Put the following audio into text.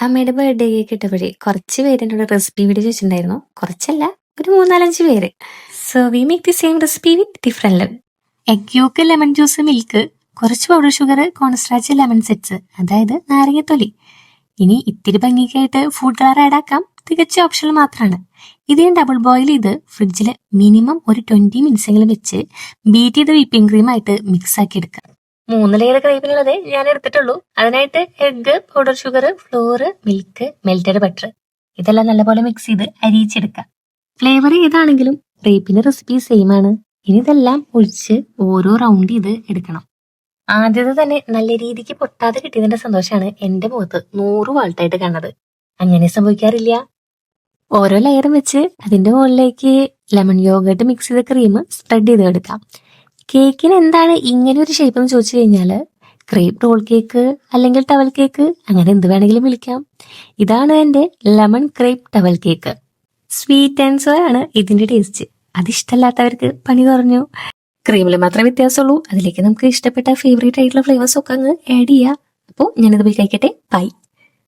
അമ്മയുടെ birthday cake ഇട്ടപ്പോഴേ കുറച്ച് പേര് എന്നോട് റെസിപ്പി വീഡിയോ ചോദിച്ചിട്ടുണ്ടായിരുന്നു. കുറച്ചല്ല, ഒരു 3-4-5 പേര്. So we make the same recipe with different level. Egg yoke, lemon juice, milk, കുറച്ച് പൗഡർ ഷുഗർ, കോൺസ്ട്രാച്ച്, ലെമൺ സെറ്റ്സ്, അതായത് നാരങ്ങത്തൊലി. ഇനി ഇത്തിരി ഭംഗിക്കായിട്ട് ഫുഡ് കളർ ആഡ് ആക്കാം, തികച്ചും ഓപ്ഷണൽ മാത്രമാണ്. ഇത് ഡബിൾ ബോയിൽ ചെയ്ത് ഫ്രിഡ്ജിൽ മിനിമം ഒരു 20 മിനിറ്റ്സ് എങ്കിലും വെച്ച് ബീറ്റ് ചെയ്ത് വിപ്പിംഗ് ക്രീം ആയിട്ട് മിക്സ് ആക്കി എടുക്കാം. 3 ലെയർ ക്രീമിനുള്ളത് ഞാൻ എടുത്തിട്ടുള്ളൂ. അതിനായിട്ട് egg, powder sugar, floor, milk, melted butter ഇതെല്ലാം നല്ലപോലെ മിക്സ് ചെയ്ത് അരിയിച്ചെടുക്കാം. ഫ്ലേവർ ഏതാണെങ്കിലും ക്രീപ്പിന്റെ റെസിപ്പി സെയിം ആണ്. ഇനി ഇതെല്ലാം ഒഴിച്ച് ഓരോ റൗണ്ട് ചെയ്ത് എടുക്കണം. ആദ്യത്തെ തന്നെ നല്ല രീതിക്ക് പൊട്ടാതെ കിട്ടിയതിന്റെ സന്തോഷമാണ് എന്റെ മുഖത്ത് 100 വാൾട്ടായിട്ട് കാണുന്നത്. അങ്ങനെ സംഭവിക്കാറില്ല. ഓരോ ലെയറും വെച്ച് അതിന്റെ മുകളിലേക്ക് ലെമൺ യോഗട്ട് മിക്സ് ചെയ്ത ക്രീം സ്പ്രെഡ് ചെയ്ത് എടുക്കാം. കേക്കിന് എന്താണ് ഇങ്ങനെ ഒരു ഷേപ്പ് എന്ന് ചോദിച്ചു കഴിഞ്ഞാല് ക്രേപ്പ് റോൾ കേക്ക് അല്ലെങ്കിൽ ടവൽ കേക്ക്, അങ്ങനെ എന്ത് വേണമെങ്കിലും വിളിക്കാം. ഇതാണ് എന്റെ lemon crepe towel cake. Sweet and sour ആണ് ഇതിന്റെ ടേസ്റ്റ്. അതിഷ്ടമല്ലാത്തവർക്ക് പണി കുറഞ്ഞു. ക്രീമിൽ മാത്രമേ വ്യത്യാസമുള്ളൂ. അതിലേക്ക് നമുക്ക് ഇഷ്ടപ്പെട്ട ഫേവറേറ്റ് ആയിട്ടുള്ള ഫ്ലേവേഴ്സ് ഒക്കെ അങ്ങ് ആഡ് ചെയ്യാം. അപ്പോൾ ഞാനിത് പോയി കഴിക്കട്ടെ. ബൈ.